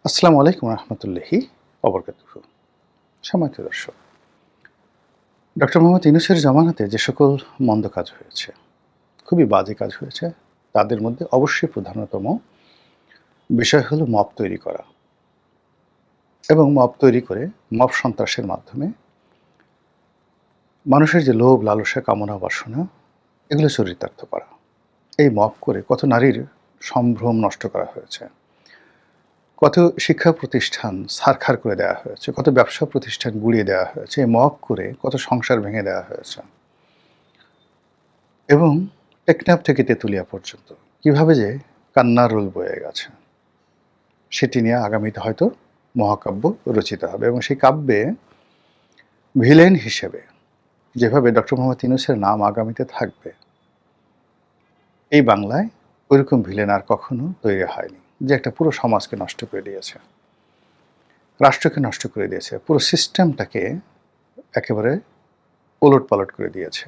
আসসালামু আলাইকুম রহমতুল্লাহি ওবরকাতুহু। সম্মানিত দর্শক, ডক্টর মোহাম্মদ ইউনূসের জামানাতে যে সকল মন্দ কাজ হয়েছে, খুবই বাজে কাজ হয়েছে, তাদের মধ্যে অবশ্যই প্রধানতম বিষয় হলো মব তৈরি করা এবং মব তৈরি করে মব সন্ত্রাসের মাধ্যমে মানুষের যে লোভ, লালসা, কামনা, বাসনা এগুলো চরিতার্থ করা। এই মব করে কত নারীর সম্ভ্রম নষ্ট করা হয়েছে, কত শিক্ষা প্রতিষ্ঠান ছারখার করে দেওয়া হয়েছে, কত ব্যবসা প্রতিষ্ঠান গুঁড়িয়ে দেওয়া হয়েছে, এই মব করে কত সংসার ভেঙে দেওয়া হয়েছে এবং টেকনাফ থেকে তেঁতুলিয়া পর্যন্ত কিভাবে যে কান্নার রোল বয়ে গেছে সেটি নিয়ে আগামীতে হয়তো মহাকাব্য রচিত হবে এবং সেই কাব্যে ভিলেন হিসেবে যেভাবে ডক্টর মোহাম্মদ ইউনূসের নাম আগামীতে থাকবে, এই বাংলায় ওইরকম ভিলেন আর কখনো তৈরি হয়নি, যে একটা পুরো সমাজকে নষ্ট করে দিয়েছে, রাষ্ট্রকে নষ্ট করে দিয়েছে, পুরো সিস্টেমটাকে একেবারে ওলটপালট করে দিয়েছে।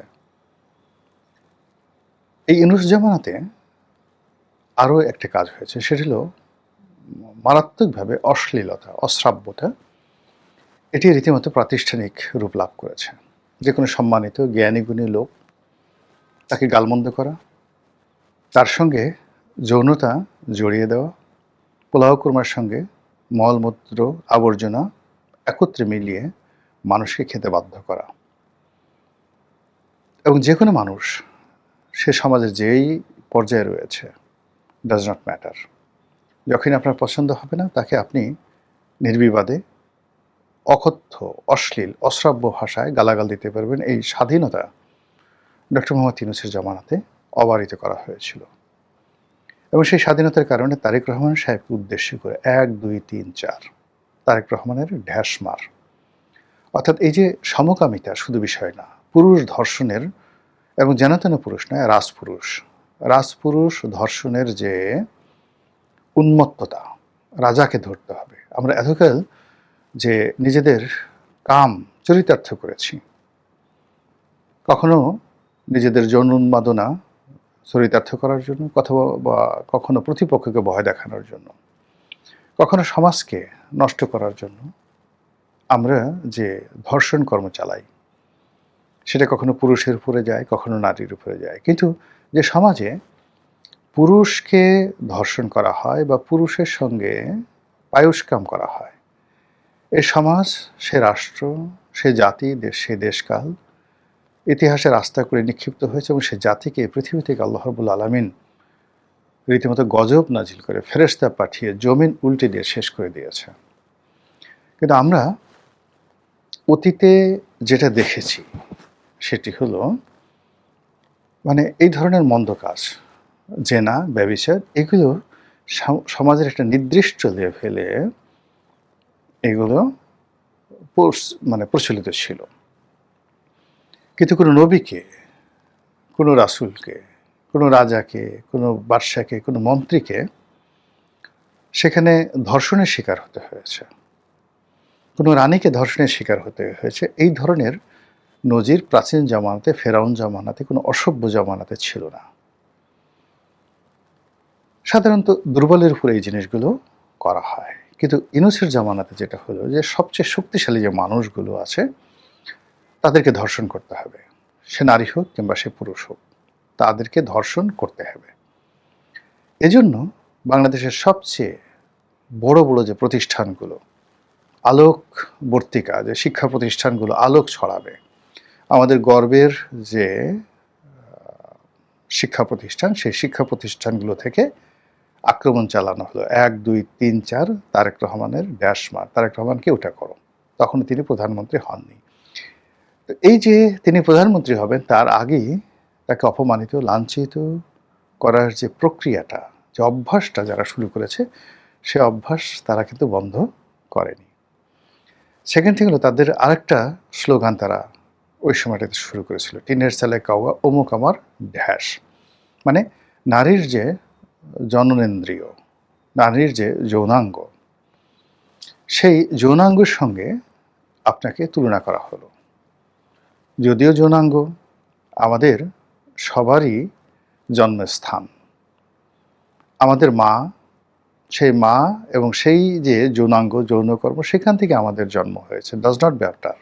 এই ইউনূস জামানাতে আরও একটা কাজ হয়েছে, সেটা হলো মারাত্মকভাবে অশ্লীলতা, অশ্রাব্যতা এটি রীতিমতো প্রাতিষ্ঠানিক রূপ লাভ করেছে। যে কোনো সম্মানিত জ্ঞানীগুণী লোক তাকে গালমন্দ করা, তার সঙ্গে যৌনতা জড়িয়ে দেওয়া, পোলাও কোরমার সঙ্গে মলমূত্র আবর্জনা একত্রে মিলিয়ে মানুষকে খেতে বাধ্য করা এবং যে কোনো মানুষ সে সমাজের যেই পর্যায়ে রয়েছে, ডাজ নট ম্যাটার, যখনই আপনার পছন্দ হবে না তাকে আপনি নির্বিবাদে অকথ্য, অশ্লীল, অশ্রাব্য ভাষায় গালাগাল দিতে পারবেন। এই স্বাধীনতা ডক্টর মোহাম্মদ ইউনূসের জামানাতে অবারিত করা হয়েছিল এবং সেই স্বাধীনতার কারণে তারেক রহমান সাহেবকে উদ্দেশ্য করে ১, ২, ৩, ৪ তারেক রহমানের ঢ্যাসমার, অর্থাৎ এই যে সমকামিতা শুধু বিষয় না, পুরুষ ধর্ষণের এবং যেন পুরুষ নয়, রাজপুরুষ ধর্ষণের যে উন্মত্ততা, রাজাকে ধরতে হবে। আমরা এতকাল যে নিজেদের কাম চরিতার্থ করেছি, কখনো নিজেদের যৌন উন্মাদনা চরিতার্থ করার জন্য, বা কখনো প্রতিপক্ষকে ভয় দেখানোর জন্য, কখনো সমাজকে নষ্ট করার জন্য আমরা যে ধর্ষণ কর্ম চালাই, সেটা কখনো পুরুষের উপরে যায়, কখনো নারীর উপরে যায়। কিন্তু যে সমাজে পুরুষকে ধর্ষণ করা হয় বা পুরুষের সঙ্গে পায়ুষ্কাম করা হয়, এ সমাজ, সে রাষ্ট্র, সে জাতি, সে দেশকাল ইতিহাসে রাস্তা করে নিক্ষিপ্ত হয়েছে এবং সে জাতিকে পৃথিবী থেকে আল্লাহ রাব্বুল আলামিন রীতিমতো গজব নাজিল করে ফেরেশতা পাঠিয়ে জমিন উল্টে দিয়ে শেষ করে দিয়েছে। কিন্তু আমরা অতীতে যেটা দেখেছি সেটি হলো এই ধরনের মন্দ কাজ, জেনা, ব্যভিচার, এগুলো সমাজের একটা নির্দিষ্ট লেভেলে এগুলো প্রচলিত ছিল। কিন্তু কোনো নবীকে, কোনো রাসূলকে, কোনো রাজাকে, কোনো বাদশাকে, কোনো মন্ত্রীকে সেখানে ধর্ষণের শিকার হতে হয়েছে, কোনো রানীকে ধর্ষণের শিকার হতে হয়েছে, এই ধরনের নজির প্রাচীন জামানাতে, ফেরাউন জামানাতে, কোনো অসভ্য জামানাতে ছিল না। সাধারণত দুর্বলের উপরে এই জিনিসগুলো করা হয়। কিন্তু ইউনূসের জামানাতে যেটা হলো যে সবচেয়ে শক্তিশালী যে মানুষগুলো আছে তাদেরকে ধর্ষণ করতে হবে, সে নারী হোক কিংবা সে পুরুষ হোক, তাদেরকে ধর্ষণ করতে হবে। এজন্য বাংলাদেশের সবচেয়ে বড় বড় যে প্রতিষ্ঠানগুলো, আলোকবর্তিকা যে শিক্ষা প্রতিষ্ঠানগুলো আলোক ছড়াবে, আমাদের গর্বের যে শিক্ষা প্রতিষ্ঠান, সেই শিক্ষা প্রতিষ্ঠানগুলো থেকে আক্রমণ চালানো হলো ১, ২, ৩, ৪ তারেক রহমানের ড্যাশমার, তারেক রহমানকে ওটা করো। তখন তিনি প্রধানমন্ত্রী হননি। তো এই যে তিনি প্রধানমন্ত্রী হবেন তার আগেই তাকে অপমানিত, লাঞ্ছিত করার যে প্রক্রিয়াটা, যে অভ্যাসটা যারা শুরু করেছে, সে অভ্যাস তারা কিন্তু বন্ধ করেনি। সেকেন্ড থিং হলো তাদের আরেকটা স্লোগান তারা ওই সময়টাতে শুরু করেছিল, টিনের ছেলে কাউয়া অমুক আমার ঢ্যাস। নারীর যে জননেন্দ্রিয়, নারীর যে যৌনাঙ্গ, সেই যৌনাঙ্গের সঙ্গে আপনাকে তুলনা করা হলো। যদিও যৌনাঙ্গ আমাদের সবারই জন্মস্থান, আমাদের মা সেই মা এবং সেই যে যৌনাঙ্গ যৌনকর্ম সেখান থেকে আমাদের জন্ম হয়েছে, ডাজ নট ম্যাটার।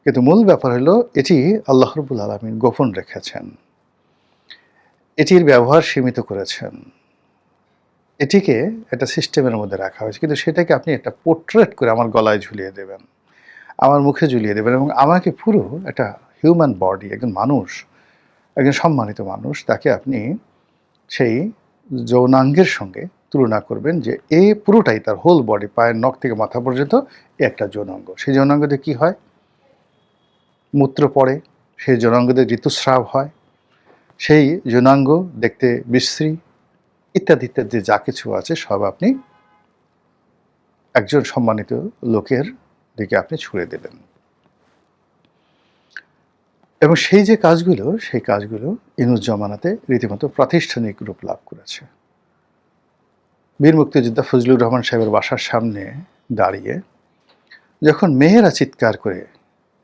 কিন্তু মূল ব্যাপার হলো এটি আল্লাহ রাব্বুল আলামিন গোপন রেখেছেন, এটির ব্যবহার সীমিত করেছেন, এটিকে একটা সিস্টেমের মধ্যে রাখা হয়েছে, কিন্তু সেটাকে আপনি একটা পোর্ট্রেট করে আমার গলায় ঝুলিয়ে দেবেন, আমার মুখে ঝুলিয়ে দেবেন এবং আমাকে পুরো একটা হিউম্যান বডি, একজন মানুষ, একজন সম্মানিত মানুষ, তাকে আপনি সেই যৌনাঙ্গের সঙ্গে তুলনা করবেন যে এই পুরোটাই তার হোল বডি, পায়ের নখ থেকে মাথা পর্যন্ত একটা যৌনাঙ্গ। সেই যৌনাঙ্গতে কী হয়? মূত্র পড়ে, সেই যৌনাঙ্গতে ঋতুস্রাব হয়, সেই যৌনাঙ্গ দেখতে বিশ্রী, ইত্যাদি ইত্যাদি যা কিছু আছে সব আপনি একজন সম্মানিত লোকের দিকে আপনি ছুড়ে দিলেন। এবং সেই যে কাজগুলো, সেই কাজগুলো ইনুস জমানাতে রীতিমতো প্রাতিষ্ঠানিক রূপ লাভ করেছে। বীর মুক্তিযোদ্ধা ফজলুর রহমান সাহেবের বাসার সামনে দাঁড়িয়ে যখন মেয়েরা চিৎকার করে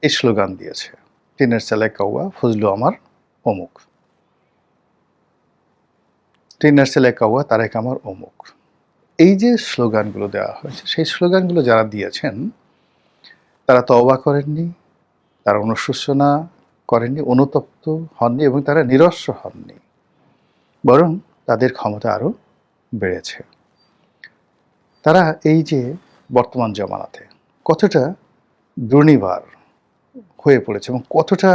এই স্লোগান দিয়েছে, টিনের চালায় কাউয়া ফজলু আমার অমুক, টিনের চালায় কাউয়া তারেক আমার অমুক, এই যে স্লোগানগুলো দেওয়া হয়েছে, সেই স্লোগানগুলো যারা দিয়েছেন তারা তওবা করেননি, তারা অনুশোচনা করেননি, অনুতপ্ত হননি এবং তারা নিরস্ব হননি, বরং তাদের ক্ষমতা আরও বেড়েছে। তারা এই যে বর্তমান জমানাতে কতটা দুর্নিবার হয়ে পড়েছে এবং কতটা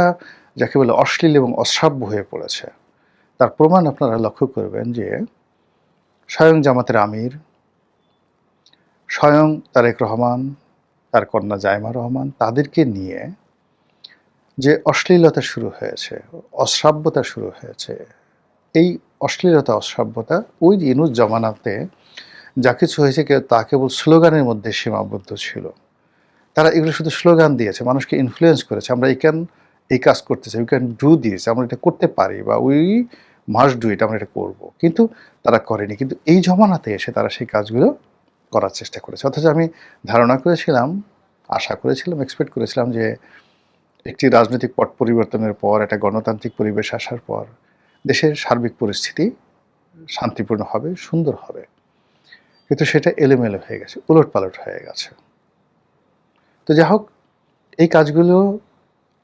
যাকে বলে অশ্লীল এবং অশ্রাব্য হয়ে পড়েছে, তার প্রমাণ আপনারা লক্ষ্য করবেন যে স্বয়ং জামাতের আমির, স্বয়ং তারেক রহমান, তার কন্যা জাইমা রহমান, তাদেরকে নিয়ে যে অশ্লীলতা শুরু হয়েছে, অশ্রাব্যতা শুরু হয়েছে, এই অশ্লীলতা অশ্রাব্যতা ওই ইনুস জমানাতে যা কিছু হয়েছে তা কেবল স্লোগানের মধ্যে সীমাবদ্ধ ছিল। তারা এগুলো শুধু স্লোগান দিয়েছে, মানুষকে ইনফ্লুয়েন্স করেছে, আমরা এই কাজ করতে চাই, উই ক্যান ডু দিস, আমরা এটা করতে পারি, বা উই মাস্ট ডু ইট, আমরা এটা করব, কিন্তু তারা করেনি। কিন্তু এই জমানাতে এসে তারা সেই কাজগুলো করার চেষ্টা করেছে। অথচ আমি ধারণা করেছিলাম, আশা করেছিলাম, এক্সপেক্ট করেছিলাম যে একটি রাজনৈতিক পট পরিবর্তনের পর, একটা গণতান্ত্রিক পরিবেশ আসার পর দেশের সার্বিক পরিস্থিতি শান্তিপূর্ণ হবে, সুন্দর হবে, কিন্তু সেটা এলোমেলো হয়ে গেছে, উলটপালট হয়ে গেছে। তো যাই হোক, এই কাজগুলো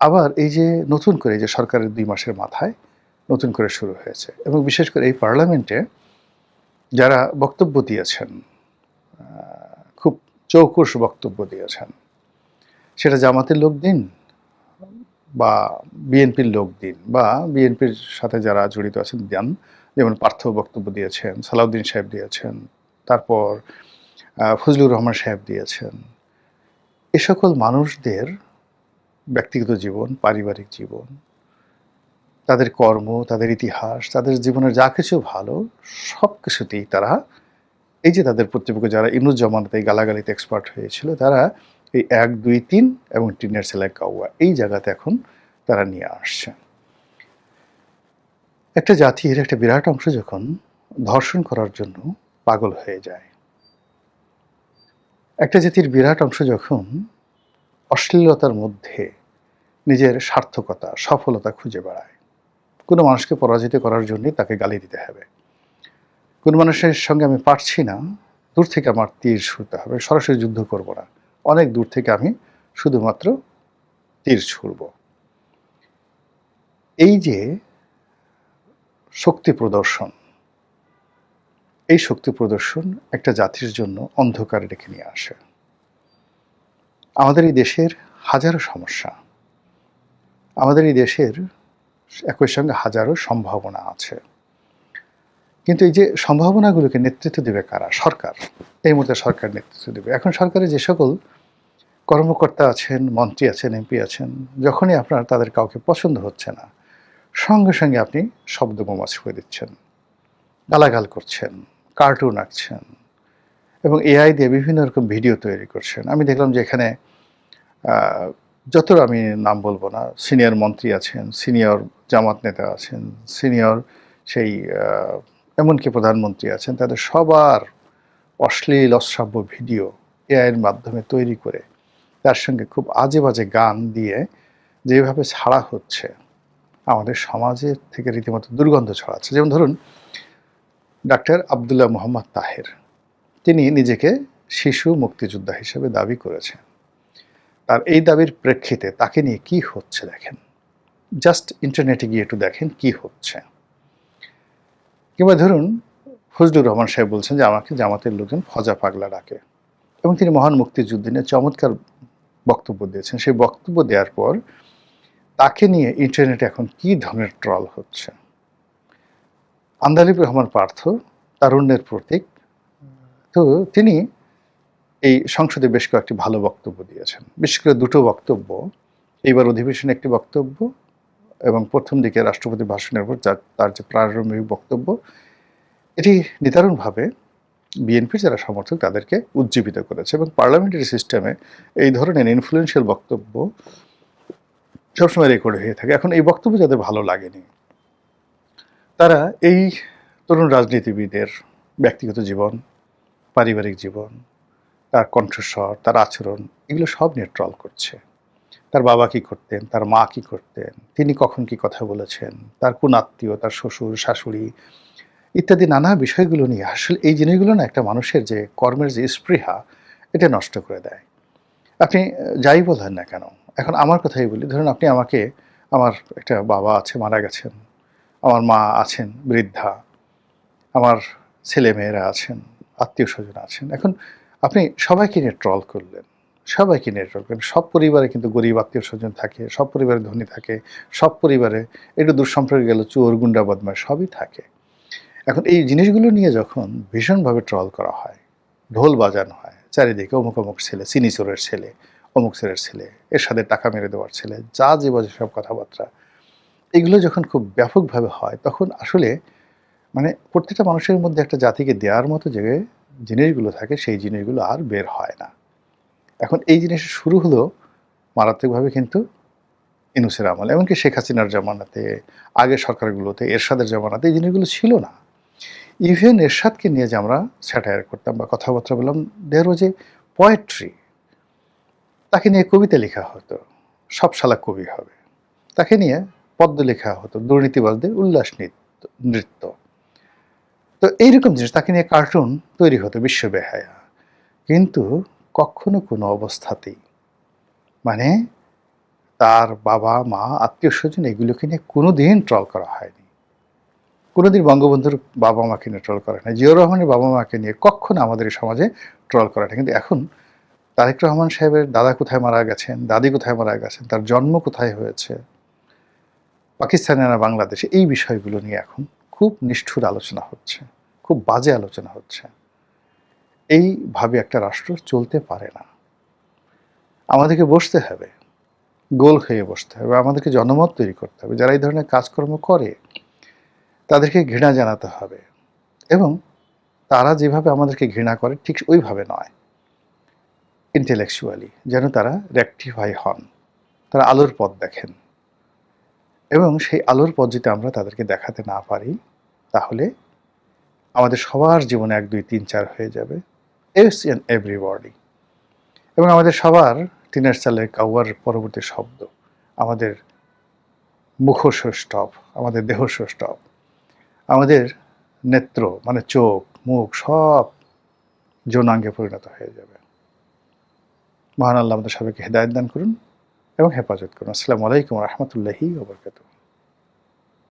আবার এই যে নতুন করে যে সরকারের 2 মাসের মাথায় নতুন করে শুরু হয়েছে এবং বিশেষ করে এই পার্লামেন্টে যারা বক্তব্য দিয়েছেন, খুব চৌকুশ বক্তব্য দিয়েছেন, সেটা জামাতের লোক দিন বা বিএনপির লোক দিন বা বিএনপির সাথে যারা জড়িত আছেন দেন, যেমন পার্থ বক্তব্য দিয়েছেন, সালাউদ্দিন সাহেব দিয়েছেন, তারপর ফজলুর রহমান সাহেব দিয়েছেন, এ সকল মানুষদের ব্যক্তিগত জীবন, পারিবারিক জীবন, তাদের কর্ম, তাদের ইতিহাস, তাদের জীবনের যা কিছু ভালো, সব কিছুতেই তারা এই যে তাদের প্রতিপক্ষ যারা ইনুস জমানাতে গালাগালিতে এক্সপার্ট হয়েছিল, তারা এই 1, 2, 3 এবং টিনের সেলায় কাউয়া এই জায়গাতে এখন তারা নিয়ে আসছে। একটা জাতির একটা বিরাট অংশ যখন ধর্ষণ করার জন্য পাগল হয়ে যায়, একটা জাতির বিরাট অংশ যখন অশ্লীলতার মধ্যে নিজের সার্থকতা, সফলতা খুঁজে বেড়ায়, কোনো মানুষকে পরাজিত করার জন্যই তাকে গালি দিতে হবে, কোনো মানুষের সঙ্গে আমি পারছি না, দূর থেকে আমার তীর ছুঁড়তে হবে, সরাসরি যুদ্ধ করব না, অনেক দূর থেকে আমি শুধুমাত্র তীর ছুঁড়ব, এই যে শক্তি প্রদর্শন, এই শক্তি প্রদর্শন একটা জাতির জন্য অন্ধকার ডেকে নিয়ে আসে। আমাদের এই দেশের হাজারো সমস্যা, আমাদের এই দেশের একই সঙ্গে হাজারো সম্ভাবনা আছে, কিন্তু এই যে সম্ভাবনাগুলোকে নেতৃত্ব দেবে কারা? সরকার। এই মুহূর্তে সরকার নেতৃত্ব দেবে। এখন সরকারে যে সকল কর্মকর্তা আছেন, মন্ত্রী আছেন, এমপি আছেন, যখনই আপনার তাদের কাউকে পছন্দ হচ্ছে না, সঙ্গে সঙ্গে আপনি শব্দবোমা ছুঁড়ে দিচ্ছেন, গালাগাল করছেন, কার্টুন আঁকছেন এবং এআই দিয়ে বিভিন্ন রকম ভিডিও তৈরি করছেন। আমি দেখলাম যে এখানে যত আমি নাম বলবো না, সিনিয়র মন্ত্রী আছেন, সিনিয়র জামাত নেতা আছেন, সিনিয়র সেই এমনকি প্রধানমন্ত্রী আছেন, তাদের সবার অশ্লীল অশ্রাব্য ভিডিও এআইয়ের মাধ্যমে তৈরি করে তার সঙ্গে খুব আজে বাজে গান দিয়ে যেভাবে ছাড়া হচ্ছে, আমাদের সমাজের থেকে রীতিমতো দুর্গন্ধ ছড়াচ্ছে। যেমন ধরুন, ডাক্তার আবদুল্লাহ মোহাম্মদ তাহের, তিনি নিজেকে শিশু মুক্তিযোদ্ধা হিসেবে দাবি করেছেন। তার এই দাবির প্রেক্ষিতে তাকে নিয়ে কি হচ্ছে দেখেন, জাস্ট ইন্টারনেটে গিয়ে একটু দেখেন কি হচ্ছে। কিংবা ধরুন ফজলুর রহমান সাহেব বলছেন যে আমাকে জামাতের লোকজন ফজা পাগলা ডাকে, এবং তিনি মহান মুক্তিযুদ্ধ নিয়ে চমৎকার বক্তব্য দিয়েছেন। সেই বক্তব্য দেওয়ার পর তাকে নিয়ে ইন্টারনেটে এখন কি ধরনের ট্রল হচ্ছে। আন্দালিব রহমান পার্থ তারুণ্যের প্রতীক, তো তিনি এই সংসদে বেশ কয়েকটি ভালো বক্তব্য দিয়েছেন, বিশেষ করে দুটো বক্তব্য। এইবার অধিবেশনে একটি বক্তব্য এবং প্রথম দিকে রাষ্ট্রপতি ভাষণের উপর তার যে প্রারম্ভিক বক্তব্য, এটি নিদারুণভাবে বিএনপির যারা সমর্থক তাদেরকে উজ্জীবিত করেছে। এবং পার্লামেন্টারি সিস্টেমে এই ধরনের ইনফ্লুয়েন্সিয়াল বক্তব্য সবসময় রেকর্ড হয়ে থাকে। এখন এই বক্তব্য যাদের ভালো লাগেনি, তারা এই তরুণ রাজনীতিবিদের ব্যক্তিগত জীবন, পারিবারিক জীবন, তার কণ্ঠস্বর, তার আচরণ, এগুলো সব নিয়ে ট্রল করছে। তার বাবা কি করতেন, তার মা কি করতেন, তিনি কখন কি কথা বলেছেন, তার কোন আত্মীয়, তার শ্বশুর শাশুড়ি ইত্যাদি নানা বিষয়গুলো নিয়ে। আসলে এই জিনিসগুলো না একটা মানুষের যে কর্মের যে স্পৃহা, এটা নষ্ট করে দেয়। আপনি যাই বলেন না কেন, এখন আমার কথাই বলি, ধরুন আপনি আমাকে, আমার একটা বাবা আছে, মারা গেছেন, আমার মা আছেন বৃদ্ধা, আমার ছেলেমেয়েরা আছেন, আত্মীয় স্বজন আছেন। এখন আপনি সবাইকে নিয়ে ট্রল করলেন, সবাইকে নিয়ে ট্রল করলেন। সব পরিবারে কিন্তু গরিব আত্মীয় স্বজন থাকে, সব পরিবারে ধনী থাকে, সব পরিবারে একটু দূর সম্পর্কে গেলে চোর গুন্ডা বদমাশ সবই থাকে। এখন এই জিনিসগুলো নিয়ে যখন ভীষণভাবে ট্রল করা হয়, ঢোল বাজানো হয় চারিদিকে, অমুক অমুক ছেলে, চিনি চোরের ছেলে, অমুক চোরের ছেলে, এর সাথে টাকা মেরে দেওয়ার ছেলে, যা যে বাজে সব কথাবার্তা, এগুলো যখন খুব ব্যাপকভাবে হয়, তখন আসলে মানে প্রত্যেকটা মানুষের মধ্যে একটা জাতিকে দেওয়ার মতো যে জিনিসগুলো থাকে, সেই জিনিসগুলো আর বের হয় না। এখন এই জিনিস শুরু হলো মারাত্মকভাবে কিন্তু ইউনূসের আমলে, এমনকি শেখ হাসিনার জামানাতে, আগের সরকারগুলোতে, এরশাদের জামানাতে এই জিনিসগুলো ছিল না। ইভেন এরশাদকে নিয়ে যে আমরা স্যাটায়ার করতাম বা কথাবার্তা বললাম, দেয়ার ওয়াজ এ পোয়েট্রি। তাকে নিয়ে কবিতা লেখা হতো, সব শালা কবি হবে। তাকে নিয়ে পদ্য লেখা হতো, দুর্নীতিবাজদের উল্লাস নৃত্য। তো এইরকম জিনিস, তাকে নিয়ে কার্টুন তৈরি হতো, বিশ্ব বেহায়া। কিন্তু কখনো কোনো অবস্থাতেই মানে তার বাবা মা আত্মীয় স্বজন এগুলোকে নিয়ে কোনোদিন ট্রল করা হয়নি। কোনোদিন বঙ্গবন্ধুর বাবা মাকে নিয়ে ট্রল করা হয়, জিয়াউর রহমানের বাবা মাকে নিয়ে কখনো আমাদের সমাজে ট্রল করা হয়। কিন্তু এখন তারেক রহমান সাহেবের দাদা কোথায় মারা গেছেন, দাদি কোথায় মারা গেছেন, তার জন্ম কোথায় হয়েছে, পাকিস্তানে না বাংলাদেশে, এই বিষয়গুলো নিয়ে এখন খুব নিষ্ঠুর আলোচনা হচ্ছে, খুব বাজে আলোচনা হচ্ছে। এইভাবে একটা রাষ্ট্র চলতে পারে না। আমাদেরকে বসতে হবে, গোল হয়ে বসতে হবে, আমাদেরকে জনমত তৈরি করতে হবে। যারা এই ধরনের কাজকর্ম করে তাদেরকে ঘৃণা জানাতে হবে, এবং তারা যেভাবে আমাদেরকে ঘৃণা করে ঠিক ওইভাবে নয়, ইন্টেলেকচুয়ালি যেন তারা রেকটিফাই হন, তারা আলোর পথ দেখেন। এবং সেই আলোর পথ যদি আমরা তাদেরকে দেখাতে না পারি, তাহলে আমাদের সবার জীবনে 1 2 3 4 হয়ে যাবে, এস এন্ড এভরিবডি। এবং আমাদের সবার টিনের চালের কাউয়ার পরবর্তী শব্দ, আমাদের মুখসৌষ্ঠব, আমাদের দেহসৌষ্ঠব, আমাদের নেত্র মানে চোখ মুখ সব যৌনাঙ্গে পরিণত হয়ে যাবে। মহান আল্লাহ আমাদের সবাইকে হেদায়েত দান করুন এবং হেফাজত করুন। আসসালামু আলাইকুম ওয়া রাহমাতুল্লাহি ওয়া বারাকাতুহু।